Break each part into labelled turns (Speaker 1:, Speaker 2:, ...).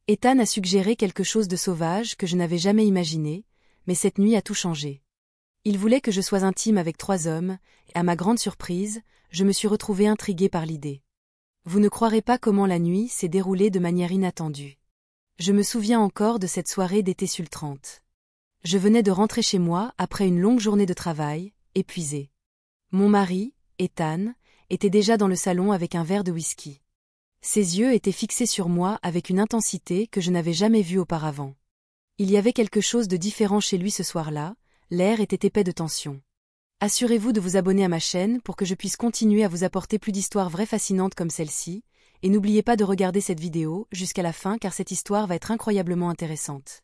Speaker 1: Ethan a suggéré quelque chose de sauvage que je n'avais jamais imaginé, mais cette nuit a tout changé. Il voulait que je sois intime avec 3 hommes, et à ma grande surprise, je me suis retrouvée intriguée par l'idée. Vous ne croirez pas comment la nuit s'est déroulée de manière inattendue. Je me souviens encore de cette soirée d'été sultrante. Je venais de rentrer chez moi après une longue journée de travail, épuisée. Mon mari, Ethan, était déjà dans le salon avec un verre de whisky. Ses yeux étaient fixés sur moi avec une intensité que je n'avais jamais vue auparavant. Il y avait quelque chose de différent chez lui ce soir-là, l'air était épais de tension. Assurez-vous de vous abonner à ma chaîne pour que je puisse continuer à vous apporter plus d'histoires vraies fascinantes comme celle-ci, et n'oubliez pas de regarder cette vidéo jusqu'à la fin car cette histoire va être incroyablement intéressante.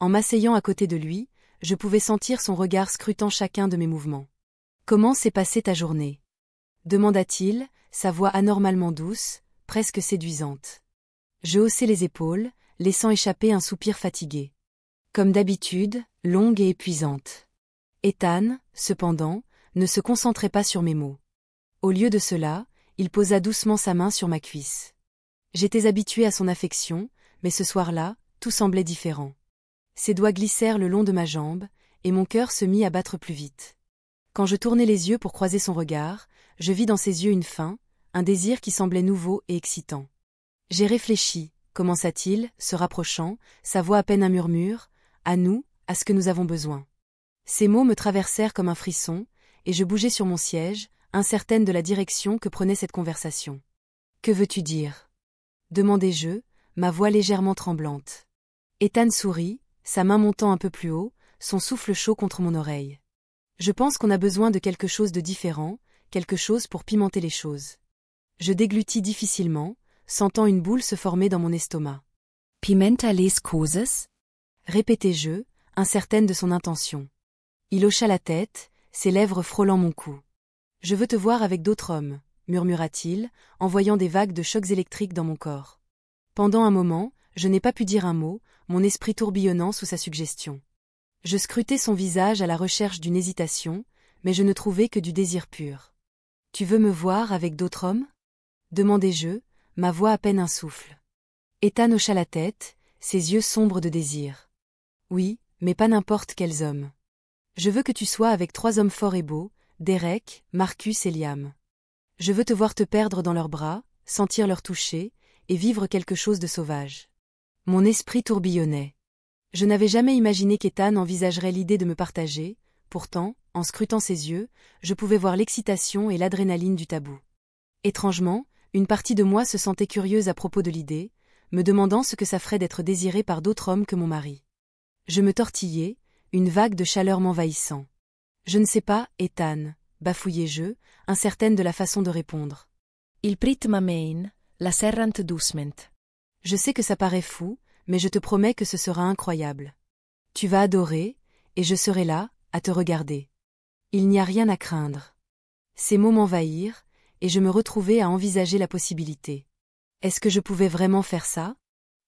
Speaker 1: En m'asseyant à côté de lui, je pouvais sentir son regard scrutant chacun de mes mouvements. « Comment s'est passée ta journée » demanda-t-il, sa voix anormalement douce, presque séduisante. Je haussai les épaules, laissant échapper un soupir fatigué. Comme d'habitude, longue et épuisante. Ethan, cependant, ne se concentrait pas sur mes mots. Au lieu de cela, il posa doucement sa main sur ma cuisse. J'étais habituée à son affection, mais ce soir-là, tout semblait différent. Ses doigts glissèrent le long de ma jambe, et mon cœur se mit à battre plus vite. Quand je tournai les yeux pour croiser son regard, je vis dans ses yeux une faim, un désir qui semblait nouveau et excitant. J'ai réfléchi, commença-t-il, se rapprochant, sa voix à peine un murmure, à nous, à ce que nous avons besoin. Ces mots me traversèrent comme un frisson, et je bougeai sur mon siège, incertaine de la direction que prenait cette conversation. Que veux-tu dire ? Demandai-je, ma voix légèrement tremblante. Ethan sourit, sa main montant un peu plus haut, son souffle chaud contre mon oreille. Je pense qu'on a besoin de quelque chose de différent, quelque chose pour pimenter les choses. Je déglutis difficilement, sentant une boule se former dans mon estomac. Pimenta les cosas ? Répétai-je, incertaine de son intention. Il hocha la tête, ses lèvres frôlant mon cou. Je veux te voir avec d'autres hommes, murmura-t-il, envoyant des vagues de chocs électriques dans mon corps. Pendant un moment, je n'ai pas pu dire un mot, mon esprit tourbillonnant sous sa suggestion. Je scrutai son visage à la recherche d'une hésitation, mais je ne trouvai que du désir pur. « Tu veux me voir avec d'autres hommes » demandai-je, ma voix à peine un souffle. Ethan hocha la tête, ses yeux sombres de désir. « Oui, mais pas n'importe quels hommes. Je veux que tu sois avec 3 hommes forts et beaux, Derek, Marcus et Liam. Je veux te voir te perdre dans leurs bras, sentir leur toucher, et vivre quelque chose de sauvage. » Mon esprit tourbillonnait. Je n'avais jamais imaginé qu'Ethan envisagerait l'idée de me partager, pourtant, en scrutant ses yeux, je pouvais voir l'excitation et l'adrénaline du tabou. Étrangement, une partie de moi se sentait curieuse à propos de l'idée, me demandant ce que ça ferait d'être désirée par d'autres hommes que mon mari. Je me tortillai, une vague de chaleur m'envahissant. Je ne sais pas, Ethan, bafouillai-je, incertaine de la façon de répondre. Il prit ma main, la serrant doucement. Je sais que ça paraît fou, mais je te promets que ce sera incroyable. Tu vas adorer, et je serai là, à te regarder. Il n'y a rien à craindre. Ces mots m'envahirent, et je me retrouvai à envisager la possibilité. Est-ce que je pouvais vraiment faire ça ?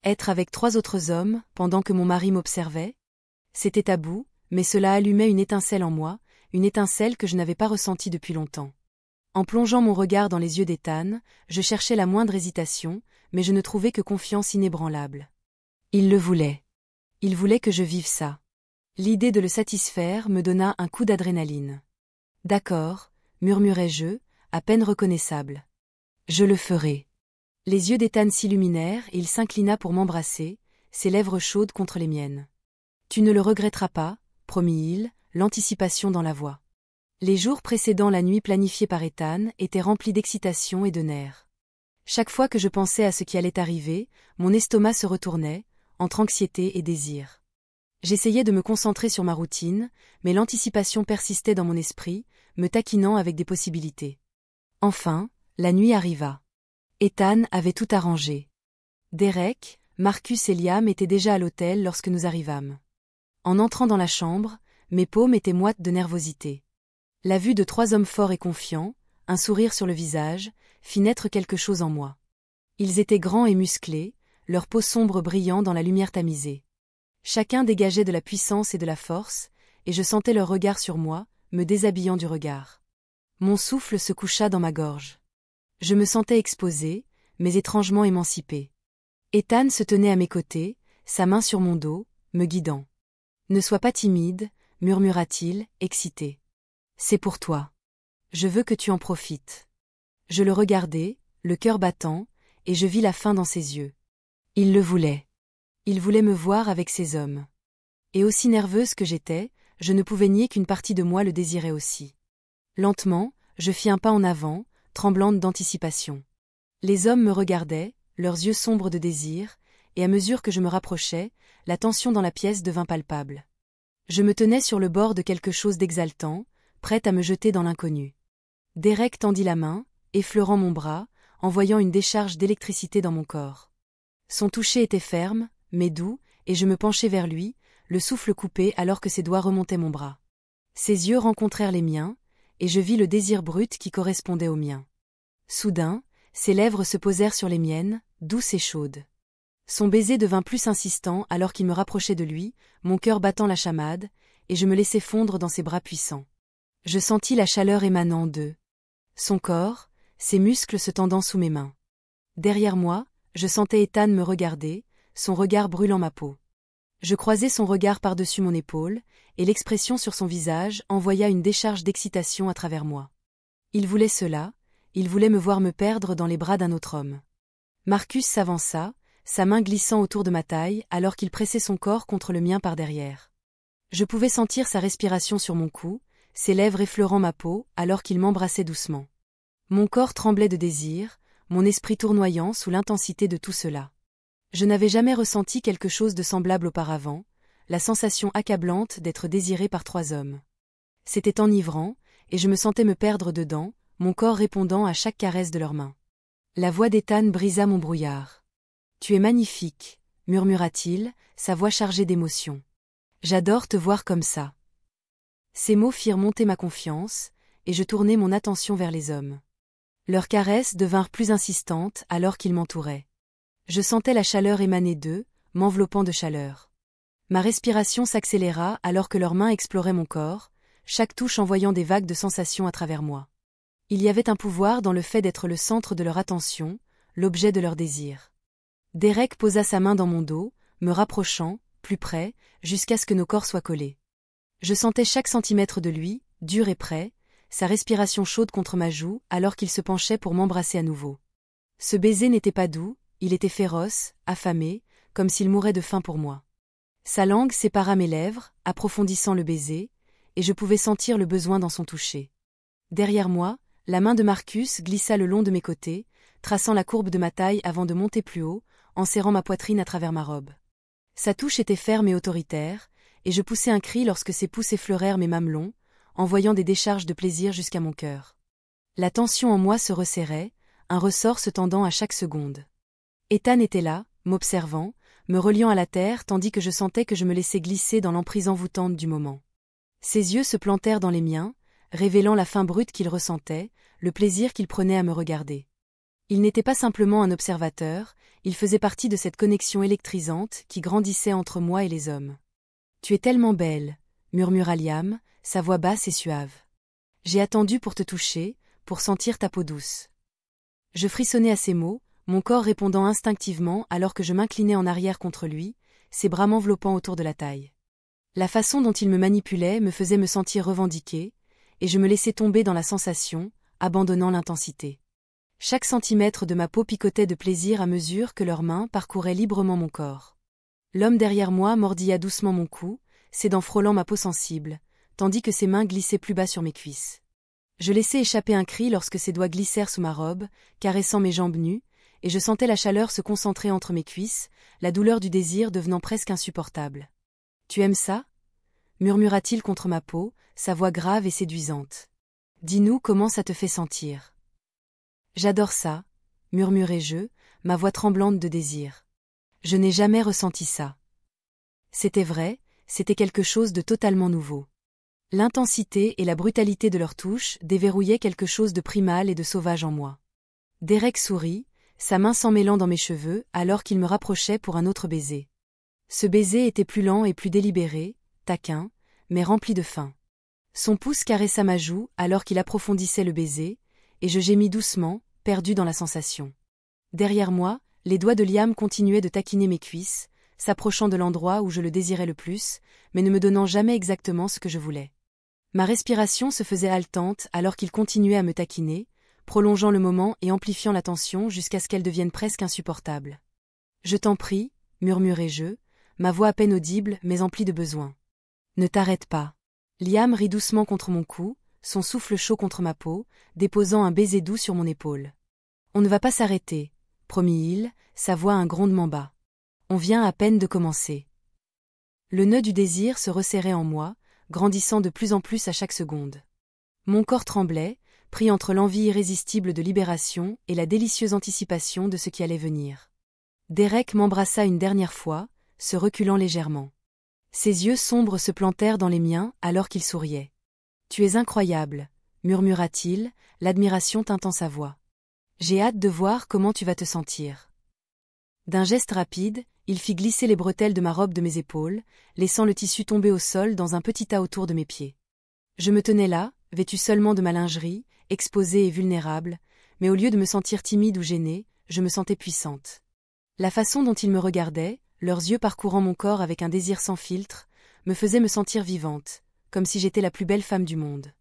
Speaker 1: Être avec 3 autres hommes, pendant que mon mari m'observait ? C'était tabou, mais cela allumait une étincelle en moi, une étincelle que je n'avais pas ressentie depuis longtemps. En plongeant mon regard dans les yeux d'Ethan, je cherchais la moindre hésitation, mais je ne trouvais que confiance inébranlable. Il le voulait. Il voulait que je vive ça. L'idée de le satisfaire me donna un coup d'adrénaline. D'accord, murmurai-je, à peine reconnaissable. Je le ferai. Les yeux d'Ethan s'illuminèrent et il s'inclina pour m'embrasser, ses lèvres chaudes contre les miennes. Tu ne le regretteras pas, promit-il, l'anticipation dans la voix. Les jours précédant la nuit planifiée par Ethan étaient remplis d'excitation et de nerfs. Chaque fois que je pensais à ce qui allait arriver, mon estomac se retournait, entre anxiété et désir. J'essayais de me concentrer sur ma routine, mais l'anticipation persistait dans mon esprit, me taquinant avec des possibilités. Enfin, la nuit arriva. Ethan avait tout arrangé. Derek, Marcus et Liam étaient déjà à l'hôtel lorsque nous arrivâmes. En entrant dans la chambre, mes paumes étaient moites de nervosité. La vue de 3 hommes forts et confiants, un sourire sur le visage, fit naître quelque chose en moi. Ils étaient grands et musclés, leur peau sombre brillant dans la lumière tamisée. Chacun dégageait de la puissance et de la force, et je sentais leur regard sur moi, me déshabillant du regard. Mon souffle se coucha dans ma gorge. Je me sentais exposée, mais étrangement émancipée. Ethan se tenait à mes côtés, sa main sur mon dos, me guidant. Ne sois pas timide, murmura-t-il, excité. C'est pour toi. Je veux que tu en profites. Je le regardai, le cœur battant, et je vis la faim dans ses yeux. Il le voulait. Il voulait me voir avec ses hommes. Et aussi nerveuse que j'étais, je ne pouvais nier qu'une partie de moi le désirait aussi. Lentement, je fis un pas en avant, tremblante d'anticipation. Les hommes me regardaient, leurs yeux sombres de désir, et à mesure que je me rapprochais, la tension dans la pièce devint palpable. Je me tenais sur le bord de quelque chose d'exaltant, prête à me jeter dans l'inconnu. Derek tendit la main, effleurant mon bras, envoyant une décharge d'électricité dans mon corps. Son toucher était ferme, mais doux, et je me penchai vers lui, le souffle coupé alors que ses doigts remontaient mon bras. Ses yeux rencontrèrent les miens, et je vis le désir brut qui correspondait au mien. Soudain, ses lèvres se posèrent sur les miennes, douces et chaudes. Son baiser devint plus insistant alors qu'il me rapprochait de lui, mon cœur battant la chamade, et je me laissai fondre dans ses bras puissants. Je sentis la chaleur émanant d'eux. Son corps, ses muscles se tendant sous mes mains. Derrière moi, je sentais Ethan me regarder, son regard brûlant ma peau. Je croisai son regard par-dessus mon épaule, et l'expression sur son visage envoya une décharge d'excitation à travers moi. Il voulait cela, il voulait me voir me perdre dans les bras d'un autre homme. Marcus s'avança, sa main glissant autour de ma taille alors qu'il pressait son corps contre le mien par derrière. Je pouvais sentir sa respiration sur mon cou, ses lèvres effleurant ma peau alors qu'il m'embrassait doucement. Mon corps tremblait de désir, mon esprit tournoyant sous l'intensité de tout cela. Je n'avais jamais ressenti quelque chose de semblable auparavant, la sensation accablante d'être désiré par 3 hommes. C'était enivrant, et je me sentais me perdre dedans, mon corps répondant à chaque caresse de leurs mains. La voix d'Ethan brisa mon brouillard. « Tu es magnifique », murmura-t-il, sa voix chargée d'émotion. « J'adore te voir comme ça. » Ces mots firent monter ma confiance, et je tournai mon attention vers les hommes. Leurs caresses devinrent plus insistantes alors qu'ils m'entouraient. Je sentais la chaleur émaner d'eux, m'enveloppant de chaleur. Ma respiration s'accéléra alors que leurs mains exploraient mon corps, chaque touche envoyant des vagues de sensations à travers moi. Il y avait un pouvoir dans le fait d'être le centre de leur attention, l'objet de leur désir. Derek posa sa main dans mon dos, me rapprochant, plus près, jusqu'à ce que nos corps soient collés. Je sentais chaque centimètre de lui, dur et prêt, sa respiration chaude contre ma joue alors qu'il se penchait pour m'embrasser à nouveau. Ce baiser n'était pas doux, il était féroce, affamé, comme s'il mourait de faim pour moi. Sa langue sépara mes lèvres, approfondissant le baiser, et je pouvais sentir le besoin dans son toucher. Derrière moi, la main de Marcus glissa le long de mes côtés, traçant la courbe de ma taille avant de monter plus haut, en serrant ma poitrine à travers ma robe. Sa touche était ferme et autoritaire, et je poussai un cri lorsque ses pouces effleurèrent mes mamelons, envoyant des décharges de plaisir jusqu'à mon cœur. La tension en moi se resserrait, un ressort se tendant à chaque seconde. Ethan était là, m'observant, me reliant à la terre tandis que je sentais que je me laissais glisser dans l'emprise envoûtante du moment. Ses yeux se plantèrent dans les miens, révélant la faim brute qu'il ressentait, le plaisir qu'il prenait à me regarder. Il n'était pas simplement un observateur, il faisait partie de cette connexion électrisante qui grandissait entre moi et les hommes. « Tu es tellement belle », murmura Liam, sa voix basse et suave. « J'ai attendu pour te toucher, pour sentir ta peau douce. » Je frissonnai à ces mots, mon corps répondant instinctivement alors que je m'inclinais en arrière contre lui, ses bras m'enveloppant autour de la taille. La façon dont il me manipulait me faisait me sentir revendiquée, et je me laissais tomber dans la sensation, abandonnant l'intensité. Chaque centimètre de ma peau picotait de plaisir à mesure que leurs mains parcouraient librement mon corps. L'homme derrière moi mordilla doucement mon cou, ses dents frôlant ma peau sensible, tandis que ses mains glissaient plus bas sur mes cuisses. Je laissai échapper un cri lorsque ses doigts glissèrent sous ma robe, caressant mes jambes nues, et je sentais la chaleur se concentrer entre mes cuisses, la douleur du désir devenant presque insupportable. « Tu aimes ça » murmura-t-il contre ma peau, sa voix grave et séduisante. « Dis-nous comment ça te fait sentir. » « J'adore ça » murmurai-je, ma voix tremblante de désir. Je n'ai jamais ressenti ça. C'était vrai, c'était quelque chose de totalement nouveau. L'intensité et la brutalité de leurs touches déverrouillaient quelque chose de primal et de sauvage en moi. Derek sourit, sa main s'emmêlant dans mes cheveux alors qu'il me rapprochait pour un autre baiser. Ce baiser était plus lent et plus délibéré, taquin, mais rempli de faim. Son pouce caressa ma joue alors qu'il approfondissait le baiser, et je gémis doucement, perdu dans la sensation. Derrière moi, Les doigts de Liam continuaient de taquiner mes cuisses, s'approchant de l'endroit où je le désirais le plus, mais ne me donnant jamais exactement ce que je voulais. Ma respiration se faisait haletante alors qu'il continuait à me taquiner, prolongeant le moment et amplifiant la tension jusqu'à ce qu'elle devienne presque insupportable. « Je t'en prie » murmurai-je, ma voix à peine audible mais emplie de besoin. « Ne t'arrête pas. » Liam rit doucement contre mon cou, son souffle chaud contre ma peau, déposant un baiser doux sur mon épaule. « On ne va pas s'arrêter, » promit-il, sa voix un grondement bas. « On vient à peine de commencer. » Le nœud du désir se resserrait en moi, grandissant de plus en plus à chaque seconde. Mon corps tremblait, pris entre l'envie irrésistible de libération et la délicieuse anticipation de ce qui allait venir. Derek m'embrassa une dernière fois, se reculant légèrement. Ses yeux sombres se plantèrent dans les miens alors qu'il souriait. « Tu es incroyable » murmura-t-il, l'admiration tintant sa voix. « J'ai hâte de voir comment tu vas te sentir. » D'un geste rapide, il fit glisser les bretelles de ma robe de mes épaules, laissant le tissu tomber au sol dans un petit tas autour de mes pieds. Je me tenais là, vêtue seulement de ma lingerie, exposée et vulnérable, mais au lieu de me sentir timide ou gênée, je me sentais puissante. La façon dont ils me regardaient, leurs yeux parcourant mon corps avec un désir sans filtre, me faisait me sentir vivante, comme si j'étais la plus belle femme du monde.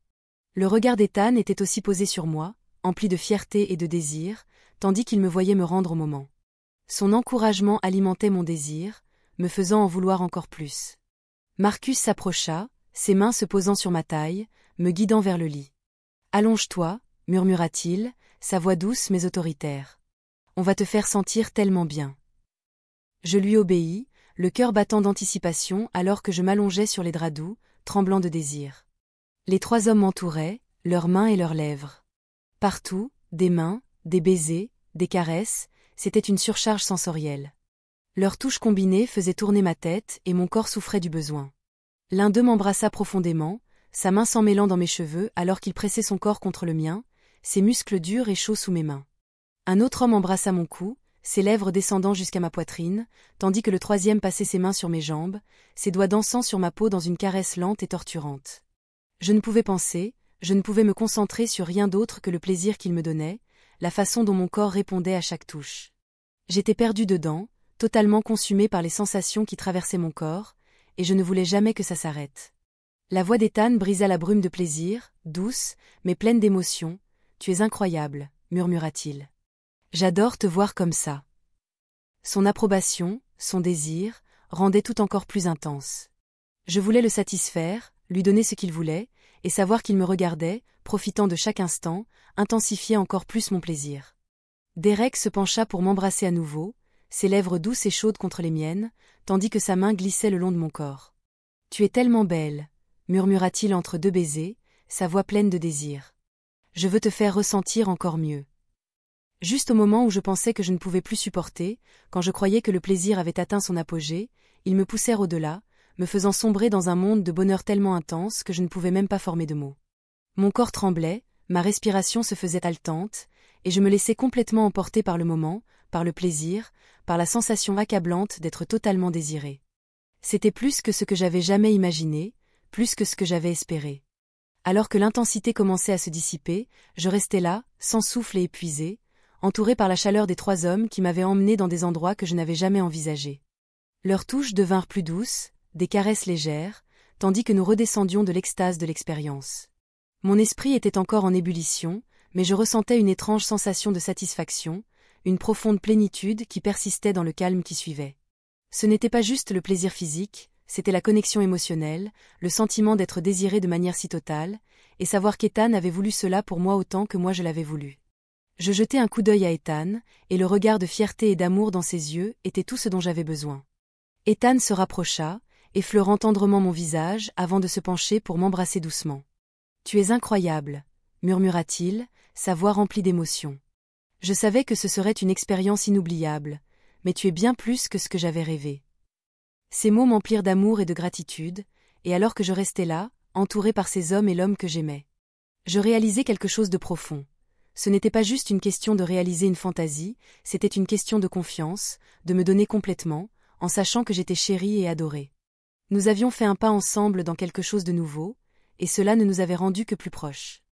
Speaker 1: Le regard d'Ethan était aussi posé sur moi, empli de fierté et de désir, tandis qu'il me voyait me rendre au moment. Son encouragement alimentait mon désir, me faisant en vouloir encore plus. Marcus s'approcha, ses mains se posant sur ma taille, me guidant vers le lit. « Allonge-toi » murmura-t-il, sa voix douce mais autoritaire. « On va te faire sentir tellement bien. » Je lui obéis, le cœur battant d'anticipation alors que je m'allongeais sur les draps doux, tremblant de désir. Les trois hommes m'entouraient, leurs mains et leurs lèvres. Partout, des mains, des baisers, des caresses, c'était une surcharge sensorielle. Leurs touches combinées faisaient tourner ma tête et mon corps souffrait du besoin. L'un d'eux m'embrassa profondément, sa main s'en mêlant dans mes cheveux alors qu'il pressait son corps contre le mien, ses muscles durs et chauds sous mes mains. Un autre homme embrassa mon cou, ses lèvres descendant jusqu'à ma poitrine, tandis que le troisième passait ses mains sur mes jambes, ses doigts dansant sur ma peau dans une caresse lente et torturante. Je ne pouvais penser, je ne pouvais me concentrer sur rien d'autre que le plaisir qu'il me donnait, la façon dont mon corps répondait à chaque touche. J'étais perdue dedans, totalement consumée par les sensations qui traversaient mon corps, et je ne voulais jamais que ça s'arrête. La voix d'Ethan brisa la brume de plaisir, douce, mais pleine d'émotion. « Tu es incroyable » murmura-t-il. « J'adore te voir comme ça. » Son approbation, son désir, rendaient tout encore plus intense. Je voulais le satisfaire, lui donner ce qu'il voulait, et savoir qu'il me regardait, profitant de chaque instant, intensifiait encore plus mon plaisir. Derek se pencha pour m'embrasser à nouveau, ses lèvres douces et chaudes contre les miennes, tandis que sa main glissait le long de mon corps. « Tu es tellement belle » murmura-t-il entre deux baisers, sa voix pleine de désir. « Je veux te faire ressentir encore mieux. » Juste au moment où je pensais que je ne pouvais plus supporter, quand je croyais que le plaisir avait atteint son apogée, ils me poussèrent au-delà, me faisant sombrer dans un monde de bonheur tellement intense que je ne pouvais même pas former de mots. Mon corps tremblait, ma respiration se faisait haletante, et je me laissais complètement emporter par le moment, par le plaisir, par la sensation accablante d'être totalement désirée. C'était plus que ce que j'avais jamais imaginé, plus que ce que j'avais espéré. Alors que l'intensité commençait à se dissiper, je restais là, sans souffle et épuisé, entouré par la chaleur des trois hommes qui m'avaient emmené dans des endroits que je n'avais jamais envisagés. Leurs touches devinrent plus douces, des caresses légères, tandis que nous redescendions de l'extase de l'expérience. Mon esprit était encore en ébullition, mais je ressentais une étrange sensation de satisfaction, une profonde plénitude qui persistait dans le calme qui suivait. Ce n'était pas juste le plaisir physique, c'était la connexion émotionnelle, le sentiment d'être désiré de manière si totale, et savoir qu'Ethan avait voulu cela pour moi autant que moi je l'avais voulu. Je jetai un coup d'œil à Ethan, et le regard de fierté et d'amour dans ses yeux était tout ce dont j'avais besoin. Ethan se rapprocha, effleurant tendrement mon visage avant de se pencher pour m'embrasser doucement. « Tu es incroyable » murmura-t-il, sa voix remplie d'émotion. Je savais que ce serait une expérience inoubliable, mais tu es bien plus que ce que j'avais rêvé. Ces mots m'emplirent d'amour et de gratitude, et alors que je restais là, entouré par ces hommes et l'homme que j'aimais, je réalisais quelque chose de profond. Ce n'était pas juste une question de réaliser une fantaisie, c'était une question de confiance, de me donner complètement, en sachant que j'étais chérie et adorée. Nous avions fait un pas ensemble dans quelque chose de nouveau, et cela ne nous avait rendus que plus proches.